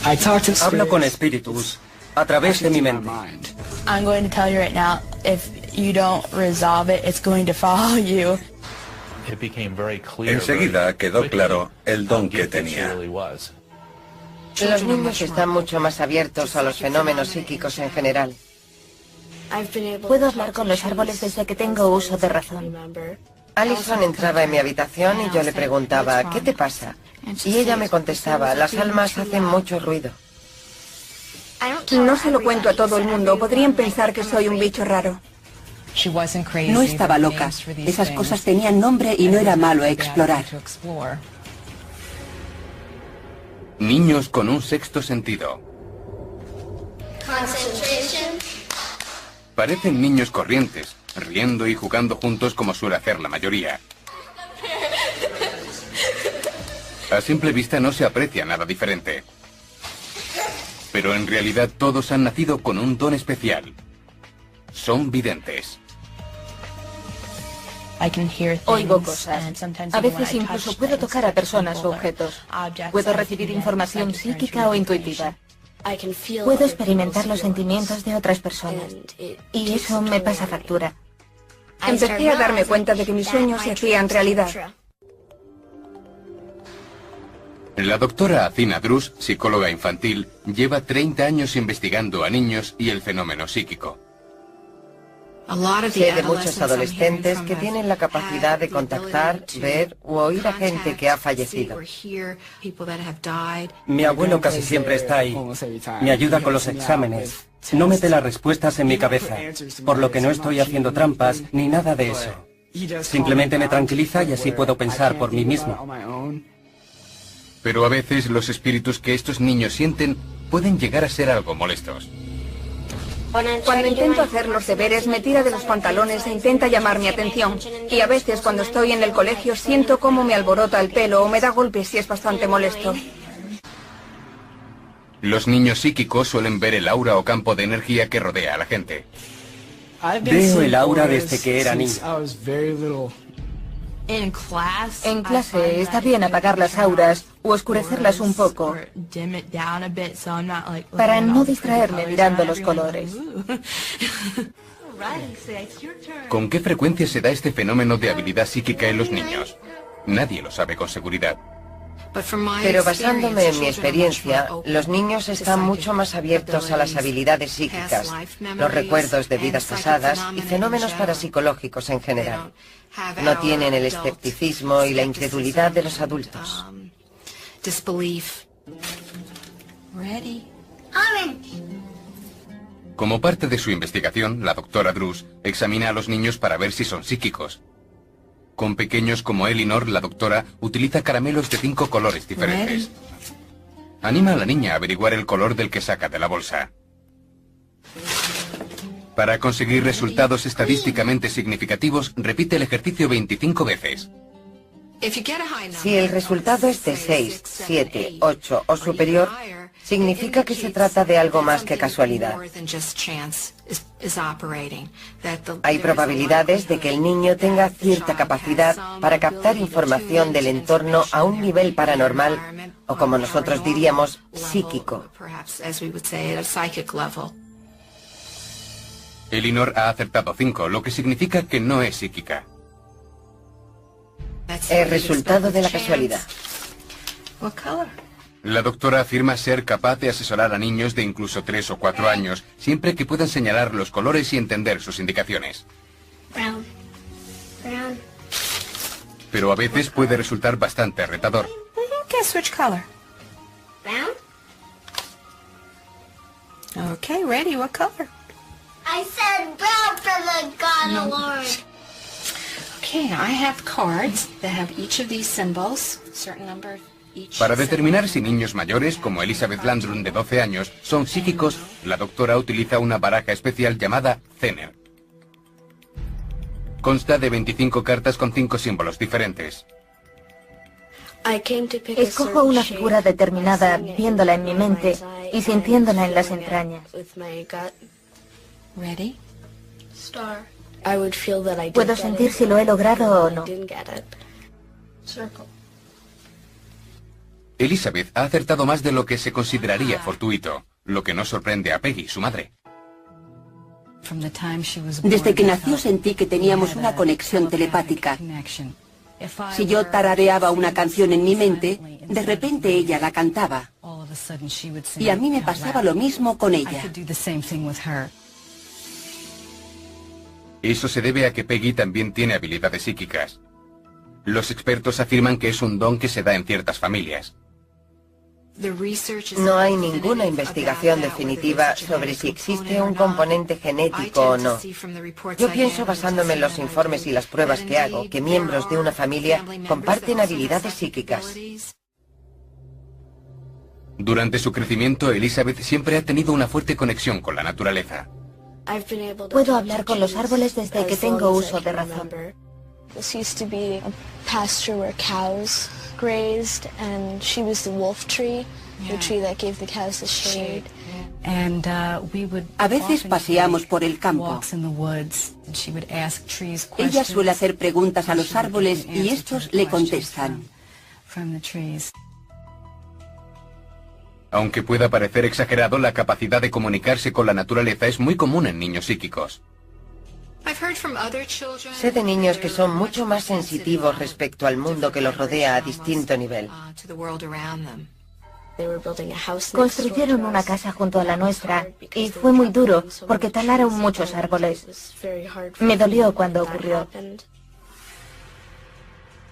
Hablo con espíritus a través de mi mente. I'm going to tell you right now, if you don't resolve it, it's going to follow you. Enseguida quedó claro el don que tenía. Los niños están mucho más abiertos a los fenómenos psíquicos en general. Puedo hablar con los árboles desde que tengo uso de razón. Alison entraba en mi habitación y yo le preguntaba, ¿qué te pasa? Y ella me contestaba, las almas hacen mucho ruido. No se lo cuento a todo el mundo, podrían pensar que soy un bicho raro. No estaba loca. Esas cosas tenían nombre y no era malo explorar. Niños con un sexto sentido. Parecen niños corrientes, riendo y jugando juntos como suele hacer la mayoría. A simple vista no se aprecia nada diferente. Pero en realidad todos han nacido con un don especial. Son videntes. Oigo cosas. A veces incluso puedo tocar a personas o objetos. Puedo recibir información psíquica o intuitiva. Puedo experimentar los sentimientos de otras personas. Y eso me pasa factura. Empecé a darme cuenta de que mis sueños se hacían realidad. La doctora Athena Druce, psicóloga infantil, lleva 30 años investigando a niños y el fenómeno psíquico. Sé de muchos adolescentes que tienen la capacidad de contactar, ver u oír a gente que ha fallecido. Mi abuelo casi siempre está ahí. Me ayuda con los exámenes. No mete las respuestas en mi cabeza, por lo que no estoy haciendo trampas ni nada de eso. Simplemente me tranquiliza y así puedo pensar por mí mismo. Pero a veces los espíritus que estos niños sienten pueden llegar a ser algo molestos. Cuando intento hacer los deberes me tira de los pantalones e intenta llamar mi atención. Y a veces cuando estoy en el colegio siento cómo me alborota el pelo o me da golpes y es bastante molesto. Los niños psíquicos suelen ver el aura o campo de energía que rodea a la gente. Veo el aura desde que era niño. En clase está bien apagar las auras o oscurecerlas un poco para no distraerme mirando los colores. ¿Con qué frecuencia se da este fenómeno de habilidad psíquica en los niños? Nadie lo sabe con seguridad. Pero basándome en mi experiencia, los niños están mucho más abiertos a las habilidades psíquicas, los recuerdos de vidas pasadas y fenómenos parapsicológicos en general. No tienen el escepticismo y la incredulidad de los adultos. Como parte de su investigación, la doctora Druce examina a los niños para ver si son psíquicos. Con pequeños como Elinor, la doctora utiliza caramelos de 5 colores diferentes. Anima a la niña a averiguar el color del que saca de la bolsa. Para conseguir resultados estadísticamente significativos, repite el ejercicio 25 veces. Si el resultado es de 6, 7, 8 o superior, significa que se trata de algo más que casualidad. Hay probabilidades de que el niño tenga cierta capacidad para captar información del entorno a un nivel paranormal, o como nosotros diríamos, psíquico. Elinor ha acertado 5, lo que significa que no es psíquica. El resultado de la casualidad. La doctora afirma ser capaz de asesorar a niños de incluso 3 o 4 años, siempre que puedan señalar los colores y entender sus indicaciones. Pero a veces puede resultar bastante retador. Guess which color? Brown. Okay, ready, what color? I said brown for the God of Lord. Okay, I have cards that have each of these symbols, certain number of each. Para determinar si niños mayores, como Elizabeth Landrum de 12 años, son psíquicos, la doctora utiliza una baraja especial llamada Zener. Consta de 25 cartas con 5 símbolos diferentes. Escojo una figura determinada viéndola en mi mente y sintiéndola en las entrañas. Ready? Puedo sentir si lo he logrado o no. Elizabeth ha acertado más de lo que se consideraría fortuito, lo que no sorprende a Peggy, su madre. Desde que nació sentí que teníamos una conexión telepática. Si yo tarareaba una canción en mi mente, de repente ella la cantaba. Y a mí me pasaba lo mismo con ella. Eso se debe a que Peggy también tiene habilidades psíquicas. Los expertos afirman que es un don que se da en ciertas familias. No hay ninguna investigación definitiva sobre si existe un componente genético o no. Yo pienso, basándome en los informes y las pruebas que hago, que miembros de una familia comparten habilidades psíquicas. Durante su crecimiento, Elizabeth siempre ha tenido una fuerte conexión con la naturaleza. Puedo hablar con los árboles desde que tengo uso de razón. This used to be a pasture where cows grazed, and she was the wolf tree, the tree that gave the cows the shade. A veces paseamos por el campo. Ella suele hacer preguntas a los árboles y estos le contestan. Aunque pueda parecer exagerado, la capacidad de comunicarse con la naturaleza es muy común en niños psíquicos. Sé de niños que son mucho más sensitivos respecto al mundo que los rodea a distinto nivel. Construyeron una casa junto a la nuestra y fue muy duro porque talaron muchos árboles. Me dolió cuando ocurrió.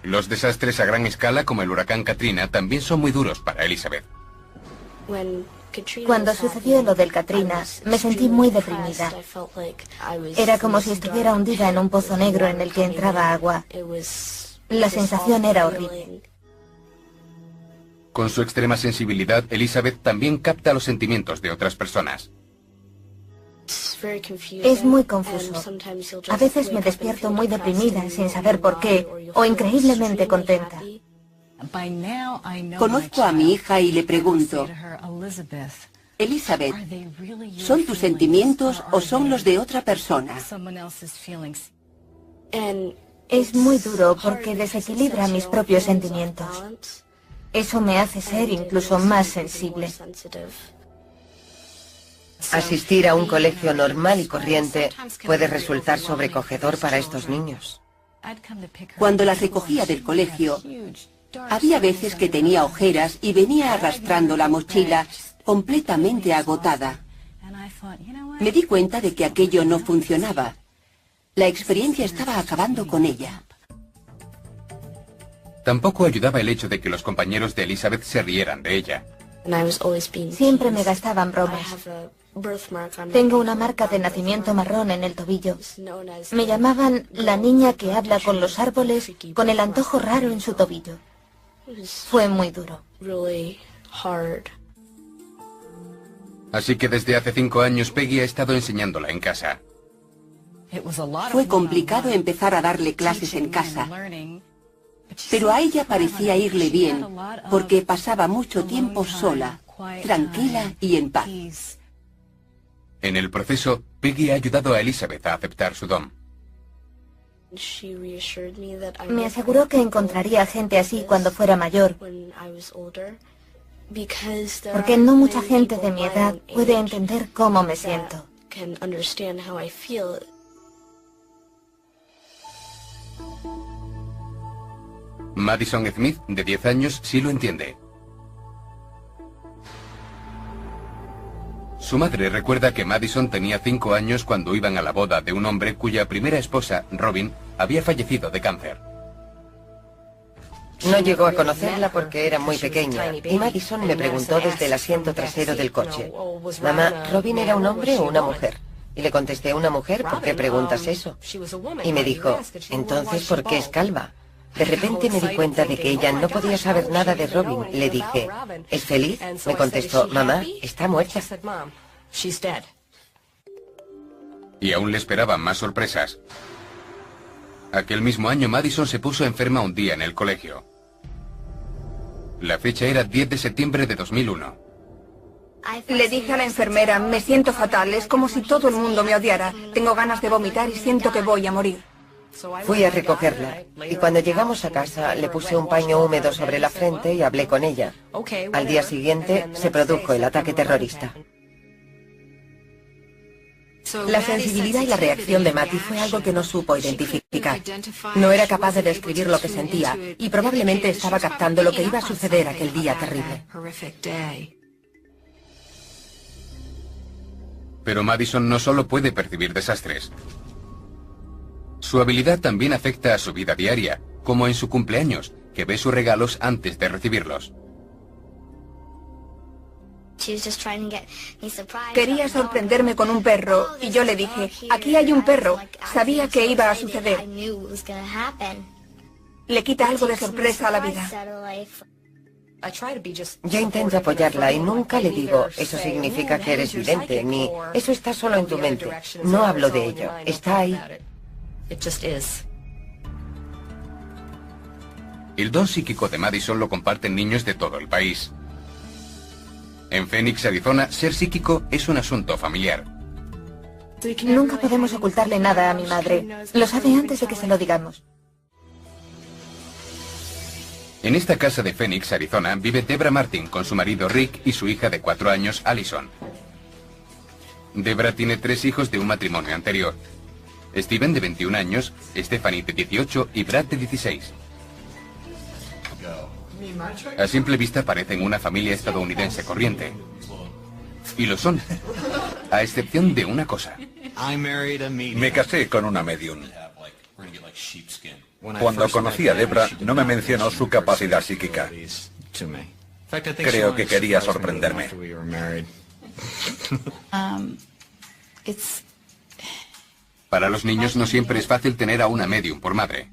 Los desastres a gran escala, como el huracán Katrina, también son muy duros para Elizabeth. Cuando sucedió lo del Katrina, me sentí muy deprimida. Era como si estuviera hundida en un pozo negro en el que entraba agua. La sensación era horrible. Con su extrema sensibilidad, Elizabeth también capta los sentimientos de otras personas. Es muy confuso. A veces me despierto muy deprimida sin saber por qué, o increíblemente contenta. Conozco a mi hija y le pregunto, Elizabeth, ¿son tus sentimientos o son los de otra persona? Es muy duro porque desequilibra mis propios sentimientos. Eso me hace ser incluso más sensible. Asistir a un colegio normal y corriente puede resultar sobrecogedor para estos niños. Cuando las recogía del colegio, había veces que tenía ojeras y venía arrastrando la mochila completamente agotada. Me di cuenta de que aquello no funcionaba. La experiencia estaba acabando con ella. Tampoco ayudaba el hecho de que los compañeros de Elizabeth se rieran de ella. Siempre me gastaban bromas. Tengo una marca de nacimiento marrón en el tobillo. Me llamaban la niña que habla con los árboles con el antojo raro en su tobillo. Fue muy duro. Así que desde hace 5 años Peggy ha estado enseñándola en casa. Fue complicado empezar a darle clases en casa, pero a ella parecía irle bien, porque pasaba mucho tiempo sola, tranquila y en paz. En el proceso, Peggy ha ayudado a Elizabeth a aceptar su don. Me aseguró que encontraría gente así cuando fuera mayor, porque no mucha gente de mi edad puede entender cómo me siento. Madison Smith, de 10 años, sí lo entiende. Su madre recuerda que Madison tenía 5 años cuando iban a la boda de un hombre cuya primera esposa, Robin, había fallecido de cáncer. No llegó a conocerla porque era muy pequeña, y Madison me preguntó desde el asiento trasero del coche, «Mamá, ¿Robin era un hombre o una mujer?» Y le contesté, «Una mujer, ¿por qué preguntas eso?» Y me dijo, «Entonces, ¿por qué es calva?» De repente me di cuenta de que ella no podía saber nada de Robin. Le dije, ¿es feliz? Me contestó, «Mamá, está muerta». Y aún le esperaban más sorpresas. Aquel mismo año Madison se puso enferma un día en el colegio. La fecha era 10 de septiembre de 2001. Le dije a la enfermera, me siento fatal, es como si todo el mundo me odiara. Tengo ganas de vomitar y siento que voy a morir. Fui a recogerla y cuando llegamos a casa le puse un paño húmedo sobre la frente y hablé con ella. Al día siguiente se produjo el ataque terrorista. La sensibilidad y la reacción de Mattie fue algo que no supo identificar. No era capaz de describir lo que sentía y probablemente estaba captando lo que iba a suceder aquel día terrible. Pero Madison no solo puede percibir desastres. Su habilidad también afecta a su vida diaria, como en su cumpleaños, que ve sus regalos antes de recibirlos. Quería sorprenderme con un perro y yo le dije, aquí hay un perro. Sabía que iba a suceder. Le quita algo de sorpresa a la vida. Yo intento apoyarla y nunca le digo, eso significa que eres vidente, ni eso está solo en tu mente. No hablo de ello, está ahí. El don psíquico de Madison lo comparten niños de todo el país. En Phoenix, Arizona, ser psíquico es un asunto familiar. Nunca podemos ocultarle nada a mi madre. Lo sabe antes de que se lo digamos. En esta casa de Phoenix, Arizona, vive Debra Martin con su marido Rick y su hija de 4 años, Allison. Debra tiene 3 hijos de un matrimonio anterior. Steven, de 21 años, Stephanie, de 18 y Brad, de 16. A simple vista parecen una familia estadounidense corriente. Y lo son, a excepción de una cosa. Me casé con una medium. Cuando conocí a Debra, no me mencionó su capacidad psíquica. Creo que quería sorprenderme. Para los niños no siempre es fácil tener a una medium por madre.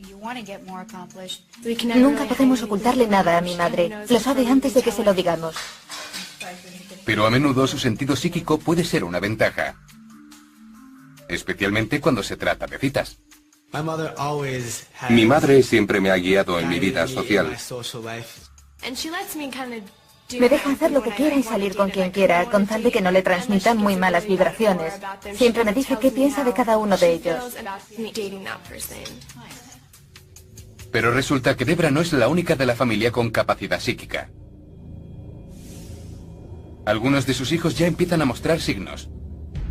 Nunca podemos ocultarle nada a mi madre. Lo sabe antes de que se lo digamos. Pero a menudo su sentido psíquico puede ser una ventaja. Especialmente cuando se trata de citas. Mi madre siempre me ha guiado en mi vida social. Me deja hacer lo que quiera y salir con quien quiera, con tal de que no le transmitan muy malas vibraciones. Siempre me dice qué piensa de cada uno de ellos. Pero resulta que Debra no es la única de la familia con capacidad psíquica. Algunos de sus hijos ya empiezan a mostrar signos,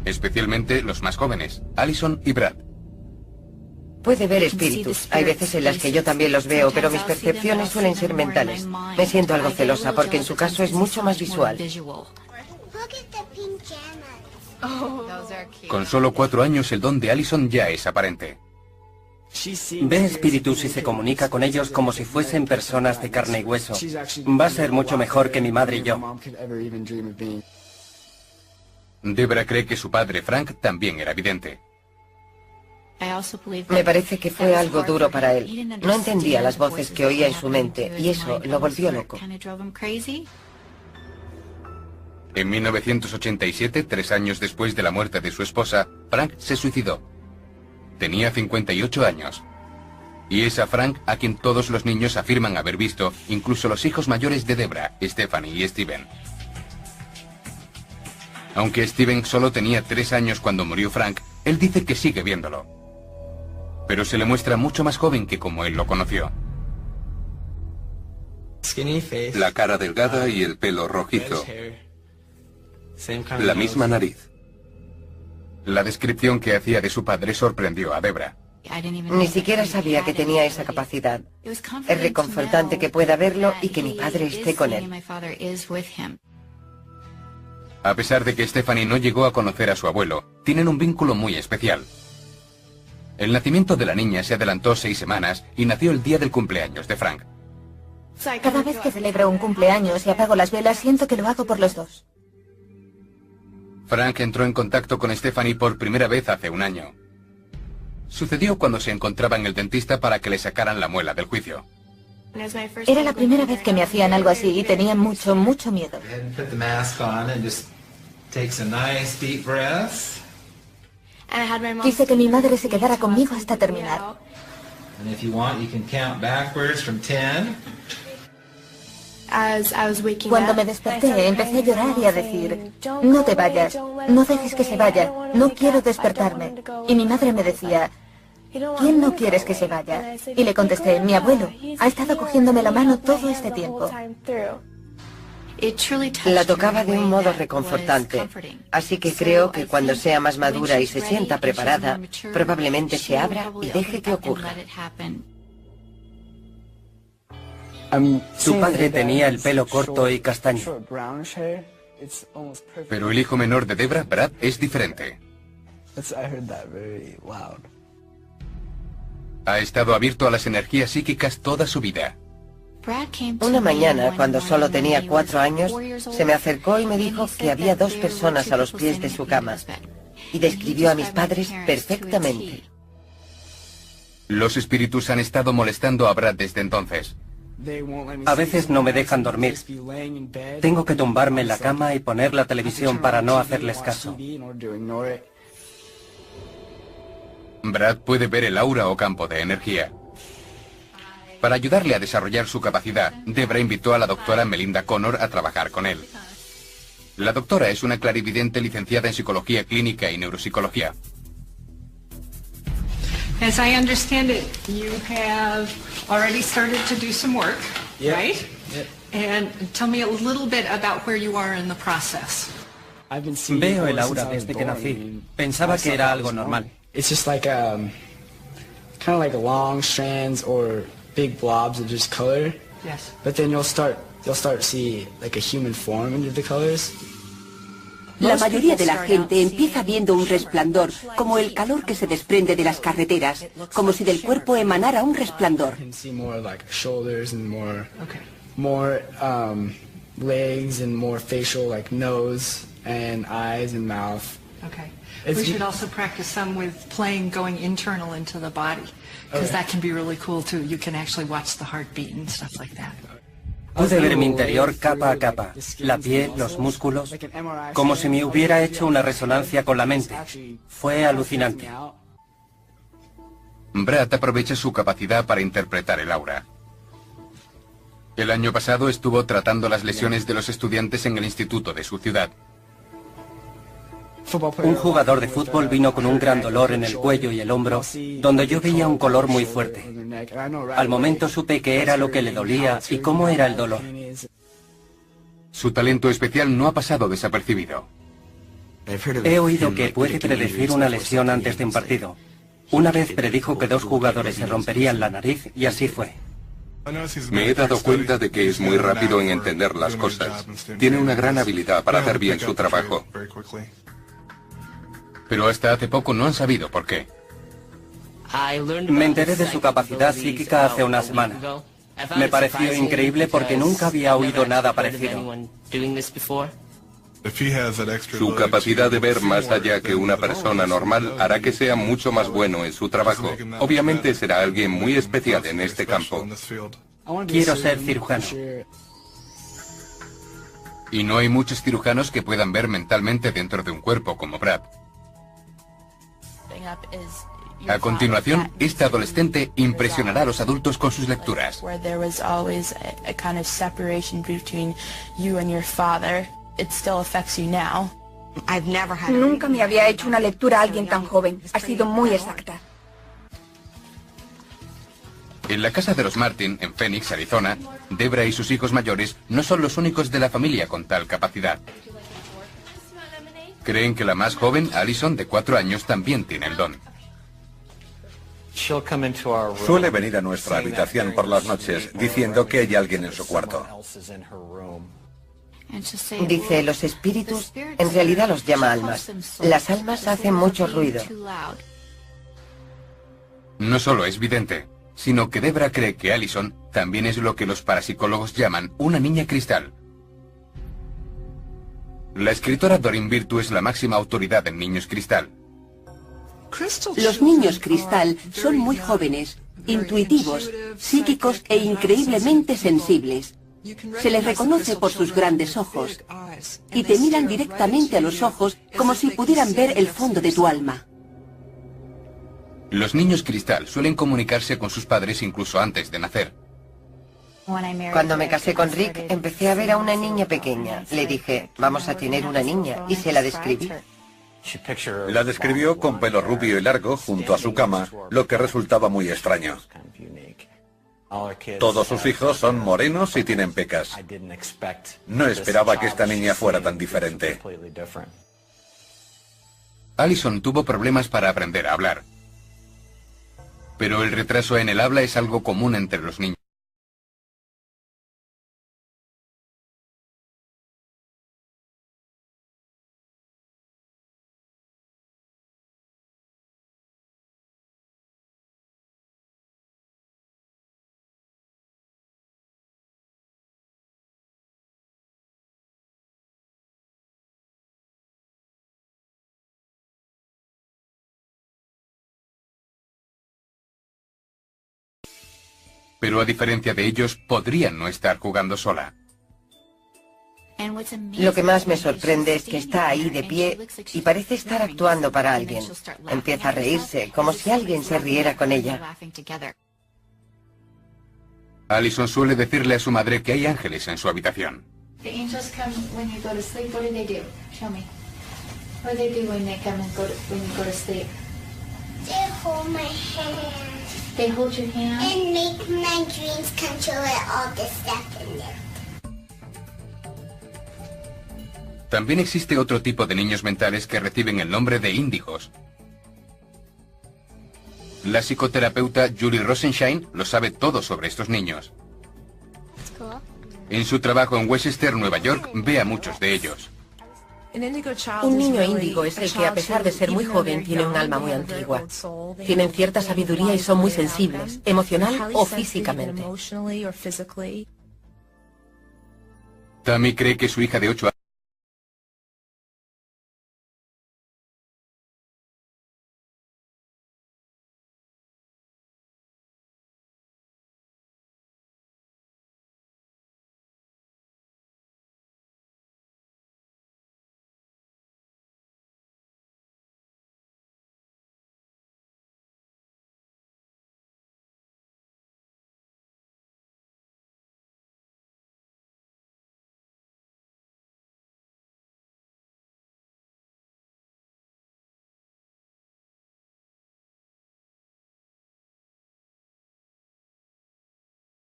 especialmente los más jóvenes, Allison y Brad. Puede ver espíritus. Hay veces en las que yo también los veo, pero mis percepciones suelen ser mentales. Me siento algo celosa porque en su caso es mucho más visual. Con solo 4 años el don de Allison ya es aparente. Ve espíritus y se comunica con ellos como si fuesen personas de carne y hueso. Va a ser mucho mejor que mi madre y yo. Debra cree que su padre Frank también era vidente. Me parece que fue algo duro para él. No entendía las voces que oía en su mente y eso lo volvió loco. En 1987, 3 años después de la muerte de su esposa, Frank se suicidó. Tenía 58 años. Y es a Frank a quien todos los niños afirman haber visto, incluso los hijos mayores de Debra, Stephanie y Steven. Aunque Steven solo tenía 3 años cuando murió Frank, él dice que sigue viéndolo. Pero se le muestra mucho más joven que como él lo conoció. La cara delgada y el pelo rojizo. La misma nariz. La descripción que hacía de su padre sorprendió a Debra. Ni siquiera sabía que tenía esa capacidad. Es reconfortante que pueda verlo y que mi padre esté con él. A pesar de que Stephanie no llegó a conocer a su abuelo, tienen un vínculo muy especial. El nacimiento de la niña se adelantó 6 semanas y nació el día del cumpleaños de Frank. Cada vez que celebro un cumpleaños y apago las velas, siento que lo hago por los dos. Frank entró en contacto con Stephanie por primera vez hace 1 año. Sucedió cuando se encontraba en el dentista para que le sacaran la muela del juicio. Era la primera vez que me hacían algo así y tenía mucho, mucho miedo. Quise que mi madre se quedara conmigo hasta terminar. Cuando me desperté, empecé a llorar y a decir, no te vayas, no dejes que se vaya, no quiero despertarme. Y mi madre me decía, ¿quién no quieres que se vaya? Y le contesté, mi abuelo. Ha estado cogiéndome la mano todo este tiempo. La tocaba de un modo reconfortante, así que creo que cuando sea más madura y se sienta preparada, probablemente se abra y deje que ocurra. Su padre tenía el pelo corto y castaño. Pero el hijo menor de Debra, Brad, es diferente. Ha estado abierto a las energías psíquicas toda su vida. Una mañana, cuando solo tenía 4 años, se me acercó y me dijo que había 2 personas a los pies de su cama, y describió a mis padres perfectamente. Los espíritus han estado molestando a Brad desde entonces. A veces no me dejan dormir. Tengo que tumbarme en la cama y poner la televisión para no hacerles caso. Brad puede ver el aura o campo de energía. Para ayudarle a desarrollar su capacidad, Debra invitó a la doctora Melinda Connor a trabajar con él. La doctora es una clarividente licenciada en psicología clínica y neuropsicología. As I understand it, you have already started to do some work, right? Yep. And tell me a little bit about where you are in the process. Veo el aura desde que nací. Pensaba que era algo normal. It's just like kind of like long strands or big blobs of just color. Yes. But then you'll start to see like a human form under the colors. La mayoría de la gente empieza viendo un resplandor, como el calor que se desprende de las carreteras, como si del cuerpo emanara un resplandor. Legs and more facial, like nose and eyes and mouth. Okay. We should also practice some with playing going internal into the body, because that can be really cool too. You can actually watch the heartbeat and stuff like that. Pude ver mi interior capa a capa, la piel, los músculos, como si me hubiera hecho una resonancia con la mente. Fue alucinante. Brad aprovecha su capacidad para interpretar el aura. El año pasado estuvo tratando las lesiones de los estudiantes en el instituto de su ciudad. Un jugador de fútbol vino con un gran dolor en el cuello y el hombro, donde yo veía un color muy fuerte. Al momento supe qué era lo que le dolía y cómo era el dolor. Su talento especial no ha pasado desapercibido. He oído que puede predecir una lesión antes de un partido. Una vez predijo que 2 jugadores se romperían la nariz y así fue. Me he dado cuenta de que es muy rápido en entender las cosas. Tiene una gran habilidad para hacer bien su trabajo. Pero hasta hace poco no han sabido por qué. Me enteré de su capacidad psíquica hace una semana. Me pareció increíble porque nunca había oído nada parecido. Su capacidad de ver más allá que una persona normal hará que sea mucho más bueno en su trabajo. Obviamente será alguien muy especial en este campo. Quiero ser cirujano. Y no hay muchos cirujanos que puedan ver mentalmente dentro de un cuerpo como Brad. A continuación, este adolescente impresionará a los adultos con sus lecturas. Nunca me había hecho una lectura a alguien tan joven. Ha sido muy exacta. En la casa de los Martin, en Phoenix, Arizona, Debra y sus hijos mayores no son los únicos de la familia con tal capacidad. Creen que la más joven, Allison, de 4 años, también tiene el don. Suele venir a nuestra habitación por las noches diciendo que hay alguien en su cuarto. Dice, los espíritus, en realidad los llama almas. Las almas hacen mucho ruido. No solo es vidente, sino que Debra cree que Allison también es lo que los parapsicólogos llaman una niña cristal. La escritora Doreen Virtue es la máxima autoridad en niños cristal. Los niños cristal son muy jóvenes, intuitivos, psíquicos e increíblemente sensibles. Se les reconoce por sus grandes ojos y te miran directamente a los ojos como si pudieran ver el fondo de tu alma. Los niños cristal suelen comunicarse con sus padres incluso antes de nacer. Cuando me casé con Rick, empecé a ver a una niña pequeña. Le dije, vamos a tener una niña, y se la describí. La describió con pelo rubio y largo junto a su cama, lo que resultaba muy extraño. Todos sus hijos son morenos y tienen pecas. No esperaba que esta niña fuera tan diferente. Allison tuvo problemas para aprender a hablar. Pero el retraso en el habla es algo común entre los niños. Pero a diferencia de ellos, podrían no estar jugando sola. Lo que más me sorprende es que está ahí de pie y parece estar actuando para alguien. Empieza a reírse, como si alguien se riera con ella. Allison suele decirle a su madre que hay ángeles en su habitación. They hold your hand and make my dreams come true with all this stuff in there. También existe otro tipo de niños mentales que reciben el nombre de índigos. La psicoterapeuta Julie Rosenshine lo sabe todo sobre estos niños. En su trabajo en Westchester, Nueva York, ve a muchos de ellos. Un niño índigo es el que, a pesar de ser muy joven, tiene un alma muy antigua. Tienen cierta sabiduría y son muy sensibles, emocional o físicamente. Tammy cree que su hija de 8 años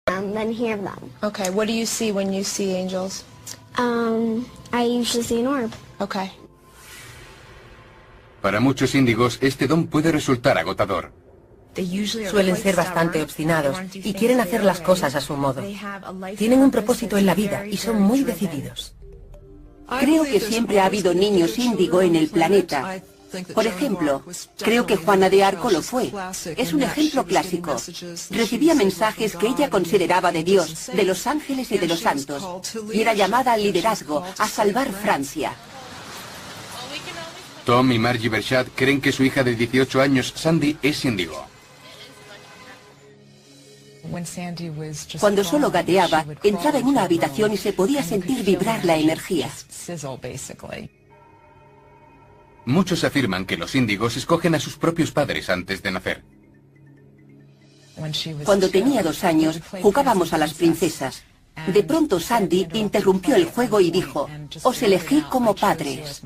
Then hear them. Okay, what do you see when you see angels? I usually see an orb. Okay. Para muchos índigos, este don puede resultar agotador. Suelen ser bastante obstinados y quieren hacer las cosas a su modo. Tienen un propósito en la vida y son muy decididos. Creo que siempre ha habido niños índigo en el planeta. Por ejemplo, creo que Juana de Arco lo fue. Es un ejemplo clásico. Recibía mensajes que ella consideraba de Dios, de los ángeles y de los santos, y era llamada al liderazgo, a salvar Francia. Tom y Margie Berchat creen que su hija de 18 años, Sandy, es índigo. Cuando solo gateaba, entraba en una habitación y se podía sentir vibrar la energía. Muchos afirman que los índigos escogen a sus propios padres antes de nacer. Cuando tenía 2 años, jugábamos a las princesas. De pronto Sandy interrumpió el juego y dijo, «Os elegí como padres».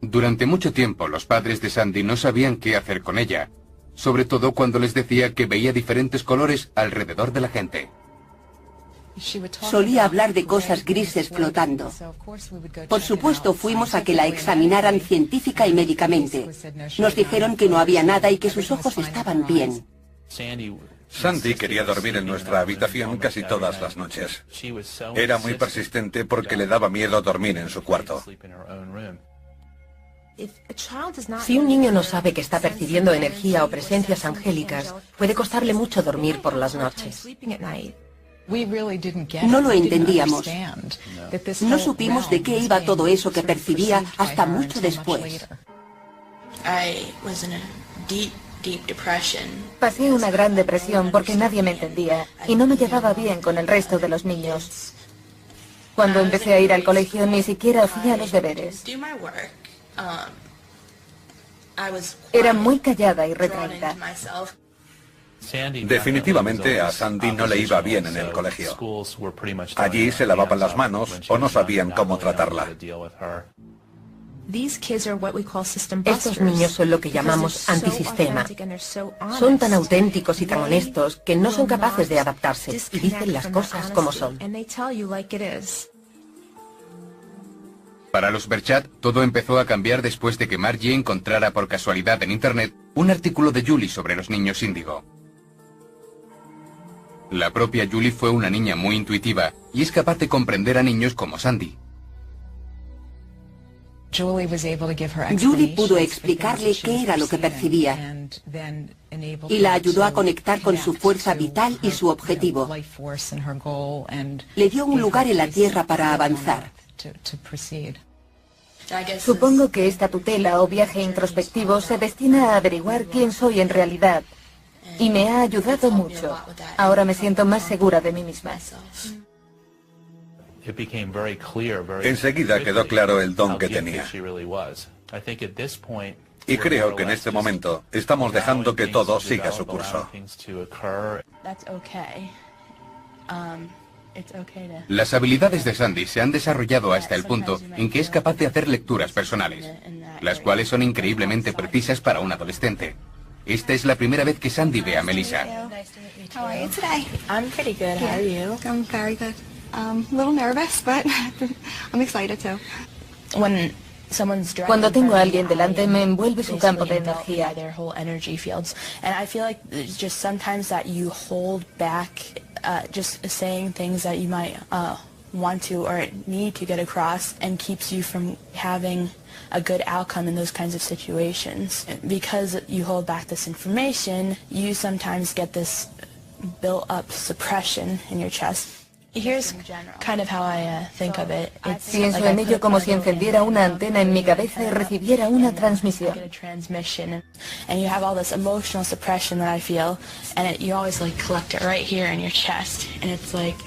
Durante mucho tiempo, los padres de Sandy no sabían qué hacer con ella, sobre todo cuando les decía que veía diferentes colores alrededor de la gente. Solía hablar de cosas grises flotando. Por supuesto, fuimos a que la examinaran científica y médicamente. Nos dijeron que no había nada y que sus ojos estaban bien. Sandy quería dormir en nuestra habitación casi todas las noches. Era muy persistente porque le daba miedo dormir en su cuarto. Si un niño no sabe que está percibiendo energía o presencias angélicas, puede costarle mucho dormir por las noches. No lo entendíamos. No supimos de qué iba todo eso que percibía hasta mucho después. Pasé una gran depresión porque nadie me entendía y no me llevaba bien con el resto de los niños. Cuando empecé a ir al colegio ni siquiera hacía los deberes. Era muy callada y retraída. Definitivamente a Sandy no le iba bien en el colegio. Allí se lavaban las manos o no sabían cómo tratarla. Estos niños son lo que llamamos antisistema. Son tan auténticos y tan honestos que no son capaces de adaptarse y dicen las cosas como son. Para los Berchat, todo empezó a cambiar después de que Margie encontrara por casualidad en Internet un artículo de Julie sobre los niños índigo. La propia Julie fue una niña muy intuitiva y es capaz de comprender a niños como Sandy. Julie pudo explicarle qué era lo que percibía y la ayudó a conectar con su fuerza vital y su objetivo. Le dio un lugar en la Tierra para avanzar. Supongo que esta tutela o viaje introspectivo se destina a averiguar quién soy en realidad y me ha ayudado mucho. Ahora me siento más segura de mí misma. Enseguida quedó claro el don que tenía. Y creo que en este momento estamos dejando que todo siga su curso. Las habilidades de Sandy se han desarrollado hasta el punto en que es capaz de hacer lecturas personales, las cuales son increíblemente precisas para un adolescente. Esta es la primera vez que Sandy ve a Melissa. How are you today? I'm pretty good. How are you? I'm very good. A little nervous, but I'm excited too. Cuando tengo a alguien delante me envuelve su campo de energía. And I feel like just sometimes that you hold back just saying things that you might want to or need to get across and keeps you from having a good outcome in those kinds of situations. Because you hold back this information, you sometimes get this built up suppression in your chest. Here's kind of how I think of it. Pienso en ello como si encendiera una antena en mi cabeza y recibiera una transmisión. And you have all this emotional suppression that I feel, and you always like collect it right here in your chest, and it's like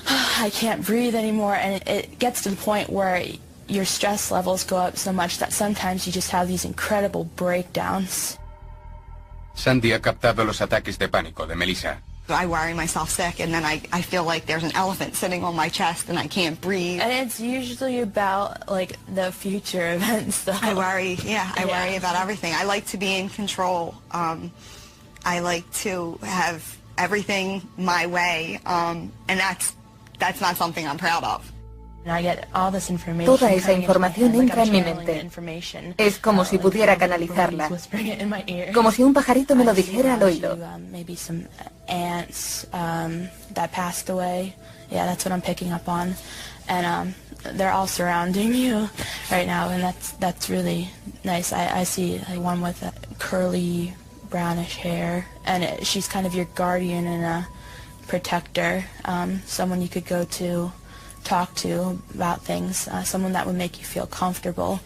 I can't breathe anymore, and it gets to the point where your stress levels go up so much that sometimes you just have these incredible breakdowns. Sandy ha captado los ataques de pánico de Melissa. I worry myself sick, and then I feel like there's an elephant sitting on my chest and I can't breathe. And it's usually about like the future events though. I worry about everything. I like to be in control. I like to have everything my way, and that's not something I'm proud of. Toda esa información entra en mi mente. Es como si pudiera canalizarla. Como si un pajarito me lo dijera al oído. They're all surrounding you right now, and that's really nice. I see one with a curly brownish hair, and she's kind of your guardian and a protector, someone you could go to, talk to about things, someone that would make you feel comfortable.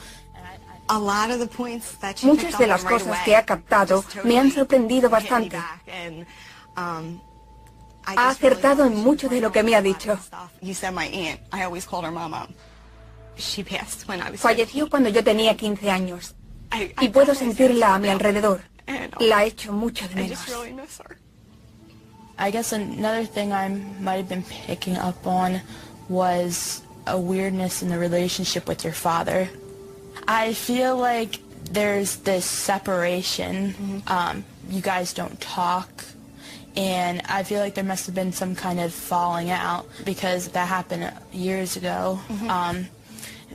Muchas de las cosas que ha captado me han sorprendido bastante. Ha acertado en mucho de lo que me ha dicho. Falleció cuando yo tenía 15 años y puedo sentirla a mi alrededor. La echo mucho de menos. I guess another thing I might have been picking up on was a weirdness in the relationship with your father. I feel like there's this separation. You guys don't talk. And I feel like there must have been some kind of falling out because that happened years ago.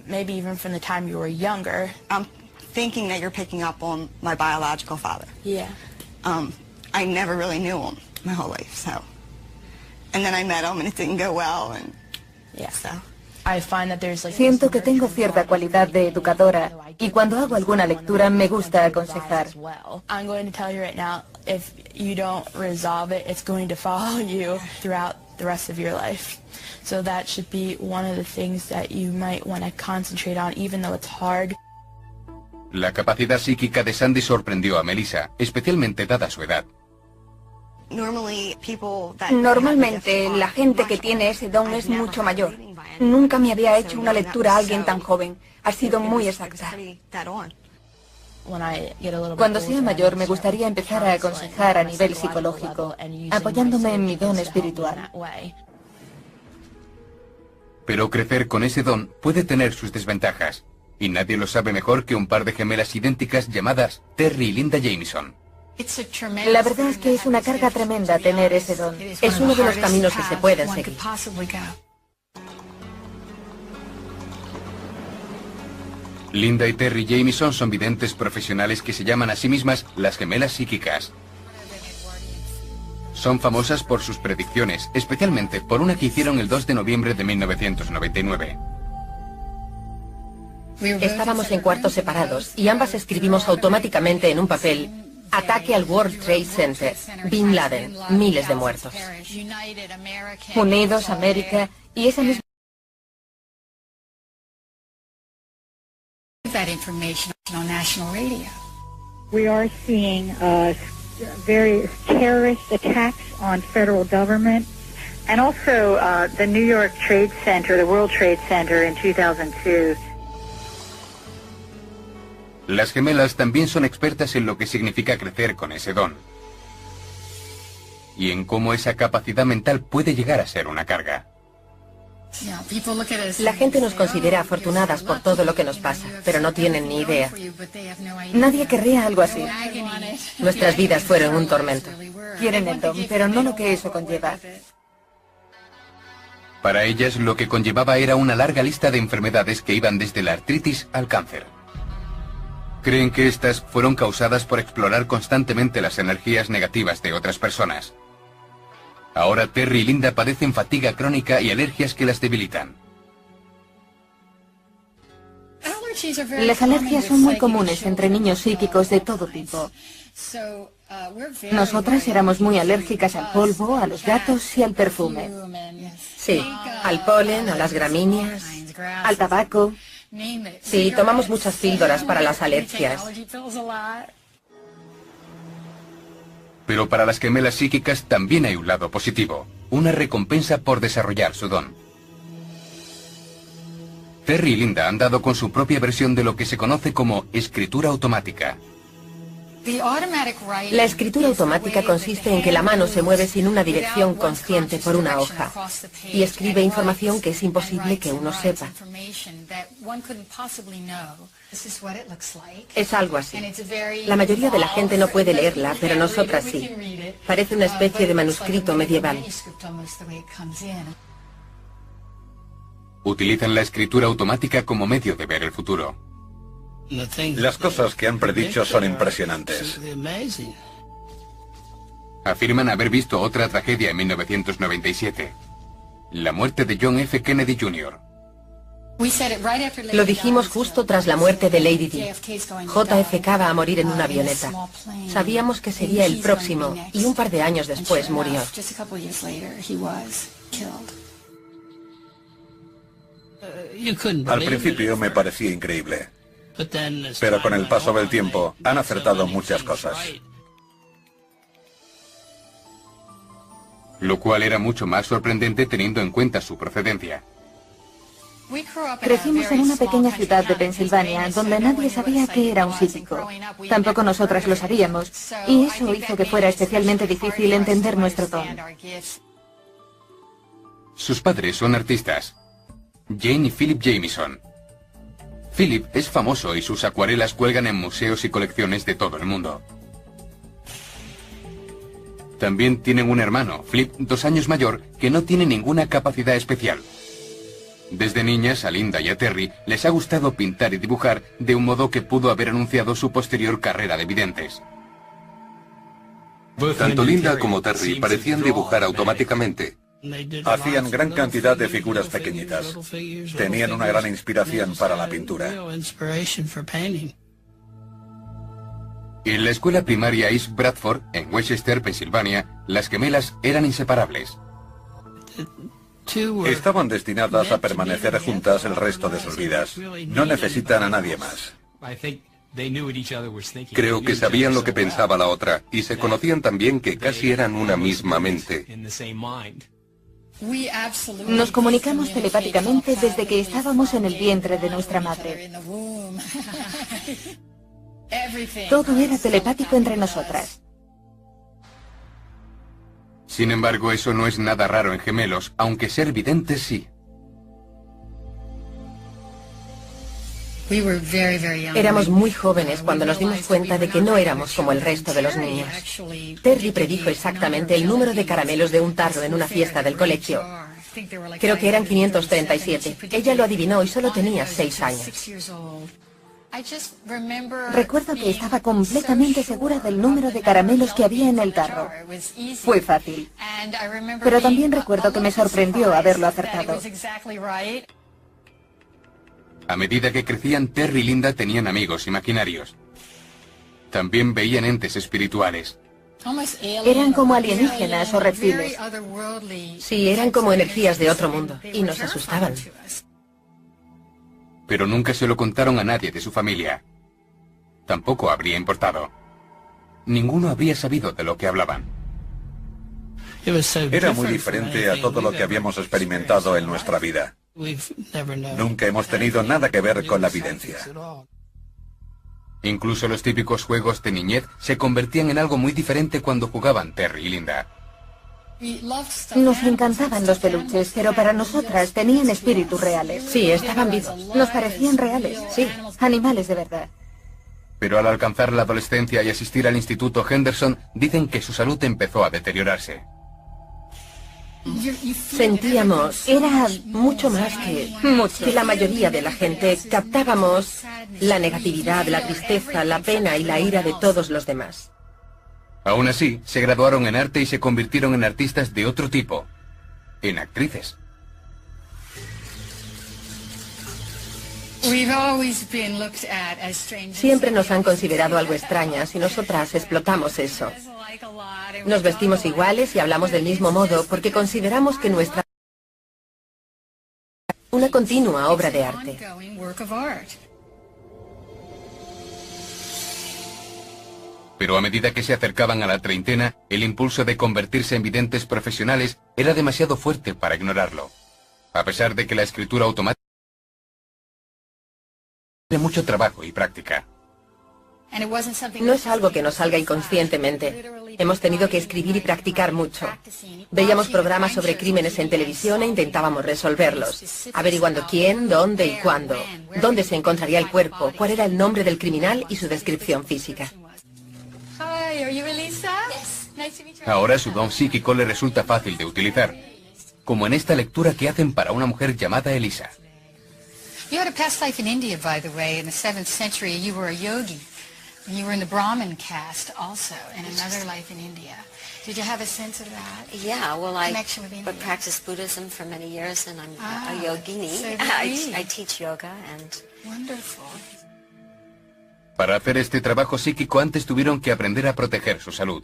Maybe even from the time you were younger. I'm thinking that you're picking up on my biological father. Yeah. I never really knew him my whole life, so. And then I met him and it didn't go well, and yeah. So I find that there's like. Siento que tengo cierta cualidad de educadora y cuando hago alguna lectura me gusta aconsejar. I'm going to tell you right now, if you don't resolve it, it's going to follow you throughout the rest of your life. So that should be one of the things that you might want to concentrate on, even though it's hard. La capacidad psíquica de Sandy sorprendió a Melissa, especialmente dada su edad. Normalmente la gente que tiene ese don es mucho mayor. Nunca me había hecho una lectura a alguien tan joven. Ha sido muy exacta. Cuando sea mayor me gustaría empezar a aconsejar a nivel psicológico, apoyándome en mi don espiritual. Pero crecer con ese don puede tener sus desventajas, y nadie lo sabe mejor que un par de gemelas idénticas llamadas Terry y Linda Jameson. La verdad es que es una carga tremenda tener ese don. Es uno de los caminos que se pueden seguir. Linda y Terry Jameson son videntes profesionales que se llaman a sí mismas las gemelas psíquicas. Son famosas por sus predicciones, especialmente por una que hicieron el 2 de noviembre de 1999. Estábamos en cuartos separados y ambas escribimos automáticamente en un papel: ataque al World Trade Center, Bin Laden, miles de muertos. Unidos, América, y esa misma... That information on national radio. We are seeing various terrorist attacks on federal government, and also the New York Trade Center, the World Trade Center in 2002. Las gemelas también son expertas en lo que significa crecer con ese don, y en cómo esa capacidad mental puede llegar a ser una carga. La gente nos considera afortunadas por todo lo que nos pasa, pero no tienen ni idea. Nadie querría algo así. Nuestras vidas fueron un tormento. Quieren el don, pero no lo que eso conlleva. Para ellas lo que conllevaba era una larga lista de enfermedades que iban desde la artritis al cáncer. Creen que estas fueron causadas por explorar constantemente las energías negativas de otras personas. Ahora Terry y Linda padecen fatiga crónica y alergias que las debilitan. Las alergias son muy comunes entre niños psíquicos de todo tipo. Nosotras éramos muy alérgicas al polvo, a los gatos y al perfume. Sí, al polen, a las gramíneas, al tabaco. Sí, tomamos muchas píldoras para las alergias. Pero para las gemelas psíquicas también hay un lado positivo, una recompensa por desarrollar su don. Terry y Linda han dado con su propia versión de lo que se conoce como escritura automática. La escritura automática consiste en que la mano se mueve sin una dirección consciente por una hoja y escribe información que es imposible que uno sepa. Es algo así. La mayoría de la gente no puede leerla, pero nosotras sí. Parece una especie de manuscrito medieval. Utilizan la escritura automática como medio de ver el futuro. Las cosas que han predicho son impresionantes. Afirman haber visto otra tragedia en 1997. La muerte de John F. Kennedy Jr. Lo dijimos justo tras la muerte de Lady Di. JFK va a morir en una avioneta. Sabíamos que sería el próximo y un par de años después murió. Al principio me parecía increíble, pero con el paso del tiempo han acertado muchas cosas. Lo cual era mucho más sorprendente teniendo en cuenta su procedencia. Crecimos en una pequeña ciudad de Pensilvania, donde nadie sabía que era un psíquico. Tampoco nosotras lo sabíamos, y eso hizo que fuera especialmente difícil entender nuestro don. Sus padres son artistas, Jane y Philip Jameson. Philip es famoso y sus acuarelas cuelgan en museos y colecciones de todo el mundo. También tienen un hermano, Flip, 2 años mayor, que no tiene ninguna capacidad especial. Desde niñas, a Linda y a Terry les ha gustado pintar y dibujar de un modo que pudo haber anunciado su posterior carrera de videntes. Tanto Linda como Terry parecían dibujar automáticamente. Hacían gran cantidad de figuras pequeñitas. Tenían una gran inspiración para la pintura. En la escuela primaria East Bradford, en Westchester, Pensilvania, las gemelas eran inseparables. Estaban destinadas a permanecer juntas el resto de sus vidas. No necesitan a nadie más. Creo que sabían lo que pensaba la otra y se conocían tan bien que casi eran una misma mente. Nos comunicamos telepáticamente desde que estábamos en el vientre de nuestra madre. Todo era telepático entre nosotras. Sin embargo, eso no es nada raro en gemelos, aunque ser videntes sí. Éramos muy jóvenes cuando nos dimos cuenta de que no éramos como el resto de los niños. Terry predijo exactamente el número de caramelos de un tarro en una fiesta del colegio. Creo que eran 537. Ella lo adivinó y solo tenía 6 años. Recuerdo que estaba completamente segura del número de caramelos que había en el tarro. Fue fácil. Pero también recuerdo que me sorprendió haberlo acertado. A medida que crecían, Terry y Linda tenían amigos imaginarios. También veían entes espirituales. Eran como alienígenas o reptiles. Sí, eran como energías de otro mundo y nos asustaban. Pero nunca se lo contaron a nadie de su familia. Tampoco habría importado. Ninguno habría sabido de lo que hablaban. Era muy diferente a todo lo que habíamos experimentado en nuestra vida. Nunca hemos tenido nada que ver con la evidencia. Incluso los típicos juegos de niñez se convertían en algo muy diferente cuando jugaban Terry y Linda. Nos encantaban los peluches, pero para nosotras tenían espíritus reales. Sí, estaban vivos. Nos parecían reales, sí, animales de verdad. Pero al alcanzar la adolescencia y asistir al Instituto Henderson, dicen que su salud empezó a deteriorarse. Sentíamos, era mucho más que la mayoría de la gente. Captábamos la negatividad, la tristeza, la pena y la ira de todos los demás. Aún así, se graduaron en arte y se convirtieron en artistas de otro tipo, en actrices. Siempre nos han considerado algo extrañas y nosotras explotamos eso. Nos vestimos iguales y hablamos del mismo modo porque consideramos que nuestra una continua obra de arte. Pero a medida que se acercaban a la treintena, el impulso de convertirse en videntes profesionales era demasiado fuerte para ignorarlo. A pesar de que la escritura automática tiene mucho trabajo y práctica. No es algo que nos salga inconscientemente. Hemos tenido que escribir y practicar mucho. Veíamos programas sobre crímenes en televisión e intentábamos resolverlos, averiguando quién, dónde y cuándo, dónde se encontraría el cuerpo, cuál era el nombre del criminal y su descripción física. Ahora su don psíquico le resulta fácil de utilizar, como en esta lectura que hacen para una mujer llamada Elisa. You had a past life in India, by the way. In the 7th century, you were a yogi. And you were in the Brahmin caste also, in another life in India. Did you have a sense of that? Yeah, well, I practiced Buddhism for many years, and I'm a yogini. So I teach yoga, and... Wonderful. Para hacer este trabajo psíquico antes tuvieron que aprender a proteger su salud.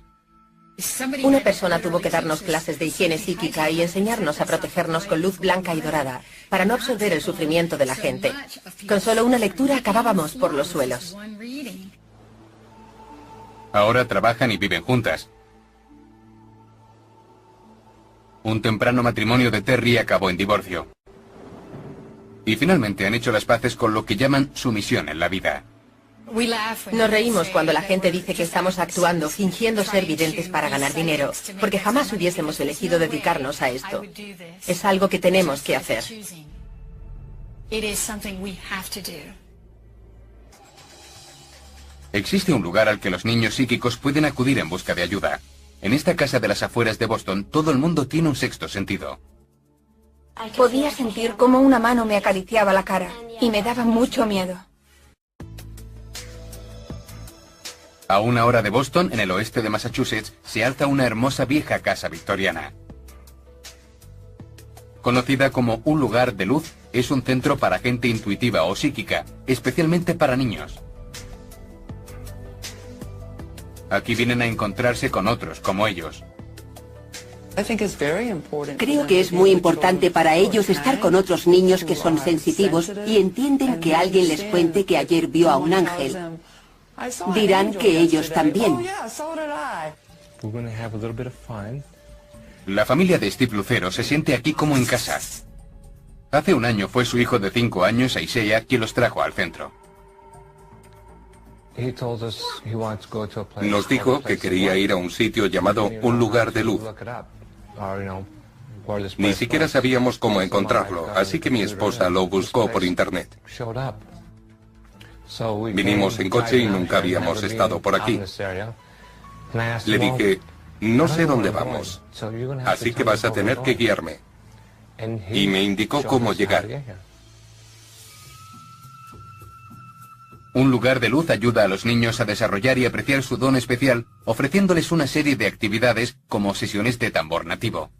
Una persona tuvo que darnos clases de higiene psíquica y enseñarnos a protegernos con luz blanca y dorada, para no absorber el sufrimiento de la gente. Con solo una lectura acabábamos por los suelos. Ahora trabajan y viven juntas. Un temprano matrimonio de Terry acabó en divorcio. Y finalmente han hecho las paces con lo que llaman su misión en la vida. Nos reímos cuando la gente dice que estamos actuando fingiendo ser videntes para ganar dinero, porque jamás hubiésemos elegido dedicarnos a esto. Es algo que tenemos que hacer. Existe un lugar al que los niños psíquicos pueden acudir en busca de ayuda. En esta casa de las afueras de Boston, todo el mundo tiene un sexto sentido. Podía sentir cómo una mano me acariciaba la cara y me daba mucho miedo. A una hora de Boston, en el oeste de Massachusetts, se alza una hermosa vieja casa victoriana. Conocida como un lugar de luz, es un centro para gente intuitiva o psíquica, especialmente para niños. Aquí vienen a encontrarse con otros como ellos. Creo que es muy importante para ellos estar con otros niños que son sensitivos y entienden que alguien les cuente que ayer vio a un ángel. Dirán que ellos también. La familia de Steve Lucero se siente aquí como en casa. Hace un año fue su hijo de 5 años, Isaiah, quien los trajo al centro. Nos dijo que quería ir a un sitio llamado Un Lugar de Luz. Ni siquiera sabíamos cómo encontrarlo, así que mi esposa lo buscó por internet. Vinimos en coche y nunca habíamos estado por aquí. Le dije, no sé dónde vamos, así que vas a tener que guiarme. Y me indicó cómo llegar. Un lugar de luz ayuda a los niños a desarrollar y apreciar su don especial, ofreciéndoles una serie de actividades como sesiones de tambor nativo.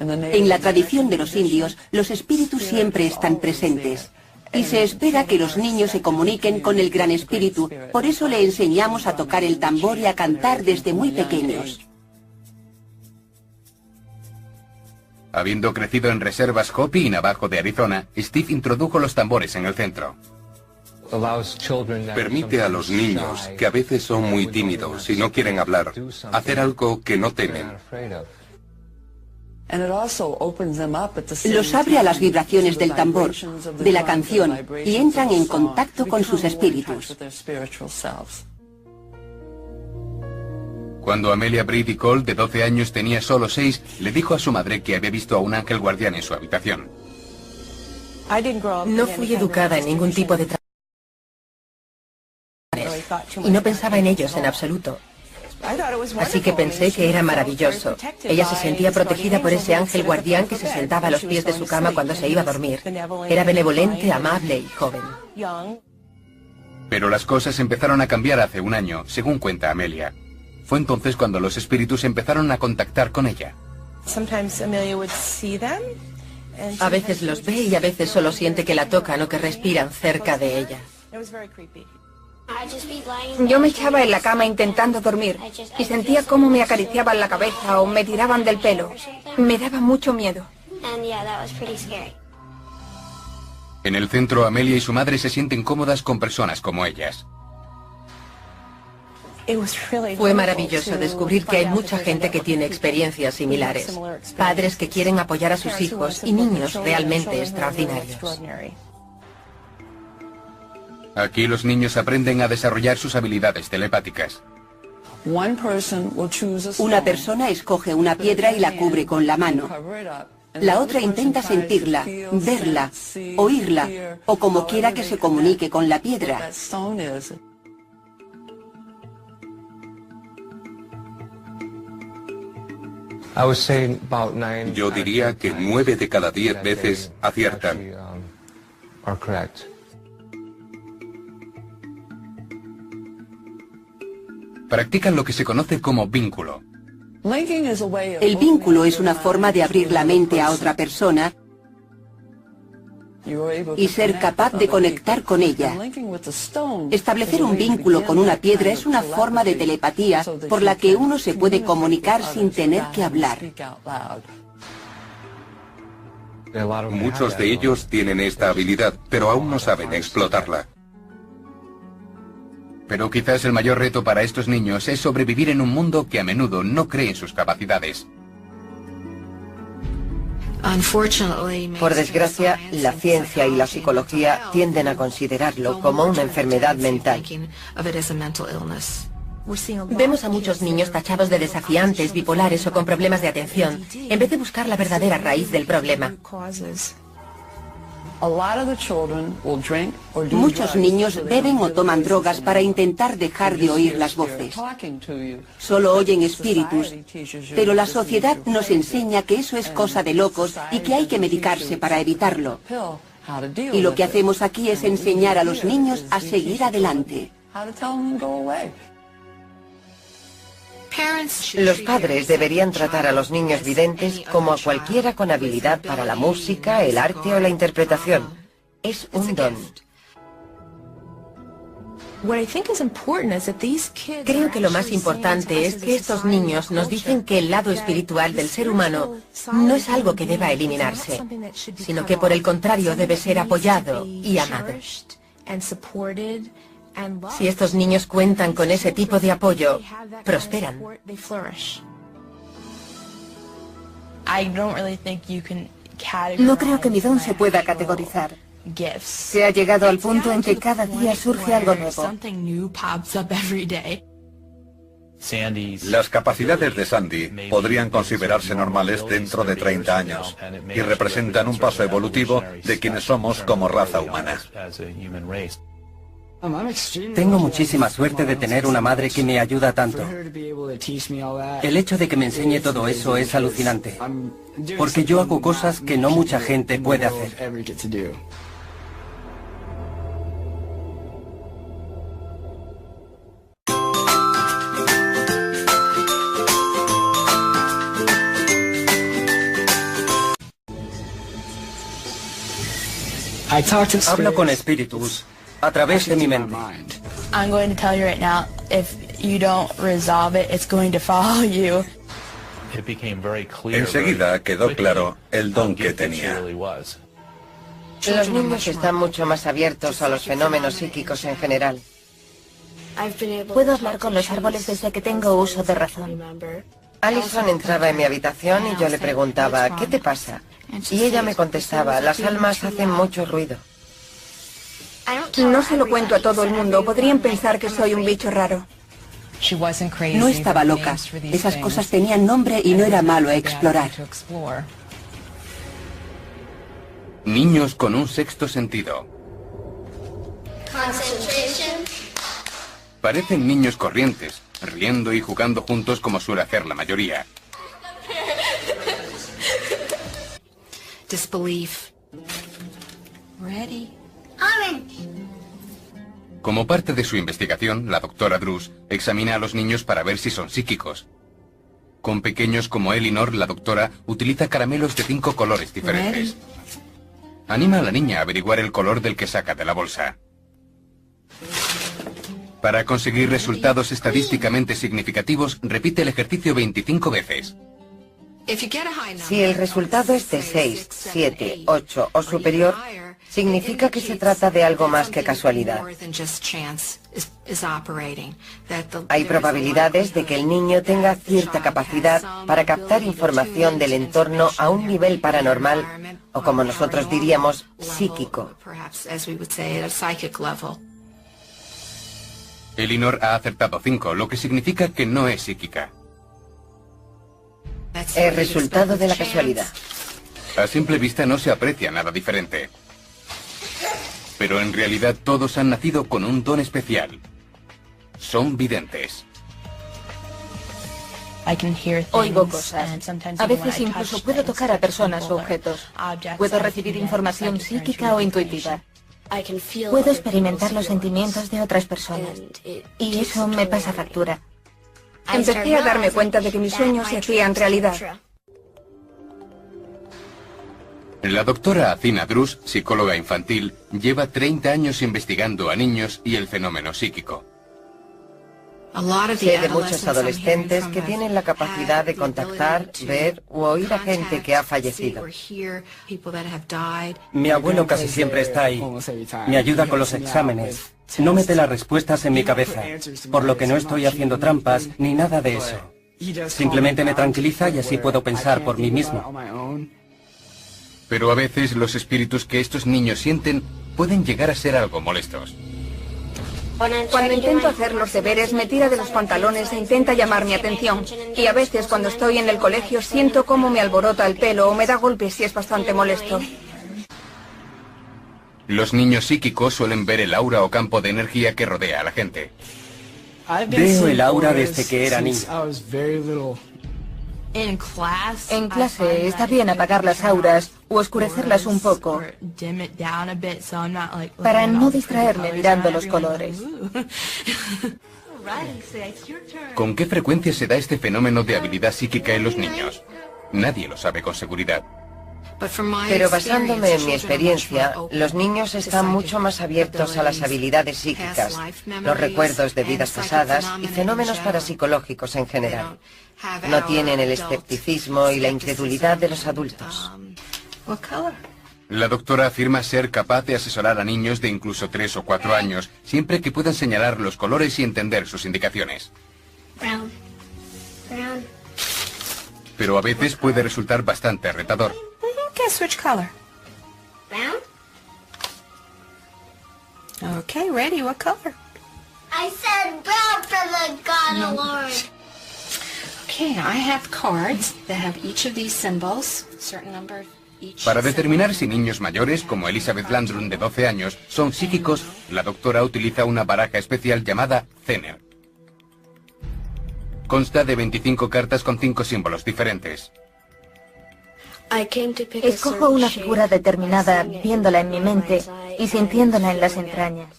En la tradición de los indios, los espíritus siempre están presentes. Y se espera que los niños se comuniquen con el Gran Espíritu, por eso le enseñamos a tocar el tambor y a cantar desde muy pequeños. Habiendo crecido en reservas Hopi y Navajo de Arizona, Steve introdujo los tambores en el centro. Permite a los niños, que a veces son muy tímidos y no quieren hablar, hacer algo que no temen. Los abre a las vibraciones del tambor, de la canción, y entran en contacto con sus espíritus. Cuando Amelia Brady Cole, de 12 años, tenía solo 6, le dijo a su madre que había visto a un ángel guardián en su habitación. No fui educada en ningún tipo de y no pensaba en ellos en absoluto. Así que pensé que era maravilloso. Ella se sentía protegida por ese ángel guardián que se sentaba a los pies de su cama cuando se iba a dormir. Era benevolente, amable y joven. Pero las cosas empezaron a cambiar hace un año, según cuenta Amelia. Fue entonces cuando los espíritus empezaron a contactar con ella. A veces los ve y a veces solo siente que la tocan o que respiran cerca de ella. Yo me echaba en la cama intentando dormir y sentía cómo me acariciaban la cabeza o me tiraban del pelo. Me daba mucho miedo. En el centro, Amelia y su madre se sienten cómodas con personas como ellas. Fue maravilloso descubrir que hay mucha gente que tiene experiencias similares. Padres que quieren apoyar a sus hijos y niños realmente extraordinarios. Aquí los niños aprenden a desarrollar sus habilidades telepáticas. Una persona escoge una piedra y la cubre con la mano. La otra intenta sentirla, verla, oírla, o como quiera que se comunique con la piedra. Yo diría que 9 de cada 10 veces aciertan. Practican lo que se conoce como vínculo. El vínculo es una forma de abrir la mente a otra persona y ser capaz de conectar con ella. Establecer un vínculo con una piedra es una forma de telepatía por la que uno se puede comunicar sin tener que hablar. Muchos de ellos tienen esta habilidad, pero aún no saben explotarla. Pero quizás el mayor reto para estos niños es sobrevivir en un mundo que a menudo no cree en sus capacidades. Por desgracia, la ciencia y la psicología tienden a considerarlo como una enfermedad mental. Vemos a muchos niños tachados de desafiantes, bipolares o con problemas de atención, en vez de buscar la verdadera raíz del problema. Muchos niños beben o toman drogas para intentar dejar de oír las voces. Solo oyen espíritus, pero la sociedad nos enseña que eso es cosa de locos y que hay que medicarse para evitarlo. Y lo que hacemos aquí es enseñar a los niños a seguir adelante. Los padres deberían tratar a los niños videntes como a cualquiera con habilidad para la música, el arte o la interpretación. Es un don. Creo que lo más importante es que estos niños nos dicen que el lado espiritual del ser humano no es algo que deba eliminarse, sino que por el contrario debe ser apoyado y amado. Si estos niños cuentan con ese tipo de apoyo, prosperan. No creo que mi don se pueda categorizar. Se ha llegado al punto en que cada día surge algo nuevo. Las capacidades de Sandy podrían considerarse normales dentro de 30 años y representan un paso evolutivo de quienes somos como raza humana. Tengo muchísima suerte de tener una madre que me ayuda tanto. El hecho de que me enseñe todo eso es alucinante, porque yo hago cosas que no mucha gente puede hacer. Hablo con espíritus a través de mi mente. I'm going to tell you right now, if you don't resolve it, it's going to follow you. Enseguida quedó claro el don que tenía. Los niños están mucho más abiertos a los fenómenos psíquicos en general. Puedo hablar con los árboles desde que tengo uso de razón. Alison entraba en mi habitación y yo le preguntaba, ¿qué te pasa? Y ella me contestaba, las almas hacen mucho ruido. No se lo cuento a todo el mundo, podrían pensar que soy un bicho raro. No estaba loca. Esas cosas tenían nombre y no era malo explorar. Niños con un sexto sentido. Parecen niños corrientes, riendo y jugando juntos como suele hacer la mayoría. Disbelief. Ready. Como parte de su investigación, la doctora Drews examina a los niños para ver si son psíquicos. Con pequeños como Elinor, la doctora utiliza caramelos de 5 colores diferentes. Anima a la niña a averiguar el color del que saca de la bolsa. Para conseguir resultados estadísticamente significativos, repite el ejercicio 25 veces. Si el resultado es de 6, 7, 8 o superior, significa que se trata de algo más que casualidad. Hay probabilidades de que el niño tenga cierta capacidad para captar información del entorno a un nivel paranormal, o como nosotros diríamos, psíquico. Elinor ha acertado 5, lo que significa que no es psíquica. El resultado de la casualidad. A simple vista no se aprecia nada diferente. Pero en realidad todos han nacido con un don especial. Son videntes. Oigo cosas. A veces incluso puedo tocar a personas o objetos. Puedo recibir información psíquica o intuitiva. Puedo experimentar los sentimientos de otras personas. Y eso me pasa factura. Empecé a darme cuenta de que mis sueños se hacían realidad. La doctora Athena Drews, psicóloga infantil, lleva 30 años investigando a niños y el fenómeno psíquico. Sé de muchos adolescentes que tienen la capacidad de contactar, ver u oír a gente que ha fallecido. Mi abuelo casi siempre está ahí. Me ayuda con los exámenes. No mete las respuestas en mi cabeza, por lo que no estoy haciendo trampas ni nada de eso. Simplemente me tranquiliza y así puedo pensar por mí mismo. Pero a veces los espíritus que estos niños sienten pueden llegar a ser algo molestos. Cuando intento hacer los deberes me tira de los pantalones e intenta llamar mi atención. Y a veces cuando estoy en el colegio siento cómo me alborota el pelo o me da golpes y es bastante molesto. Los niños psíquicos suelen ver el aura o campo de energía que rodea a la gente. Veo el aura desde que era niño. En clase está bien apagar las auras o oscurecerlas un poco para no distraerme mirando los colores. ¿Con qué frecuencia se da este fenómeno de habilidad psíquica en los niños? Nadie lo sabe con seguridad. Pero basándome en mi experiencia, los niños están mucho más abiertos a las habilidades psíquicas, los recuerdos de vidas pasadas y fenómenos parapsicológicos en general. No tienen el escepticismo y la incredulidad de los adultos. La doctora afirma ser capaz de asesorar a niños de incluso 3 o 4 años, siempre que puedan señalar los colores y entender sus indicaciones. Pero a veces puede resultar bastante retador. Switch color. Brown? Okay, ready. What color? I said brown for the God Award. Okay, I have cards that have each of these symbols, certain number of each. Para determinar si niños mayores, como Elizabeth Landrum de 12 años, son psíquicos, la doctora utiliza una baraja especial llamada Zener. Consta de 25 cartas con 5 símbolos diferentes. Escojo una figura determinada viéndola en mi mente y sintiéndola en las entrañas.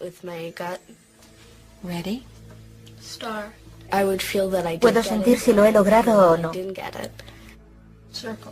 Ready? Puedo sentir si lo he logrado o no. Circle.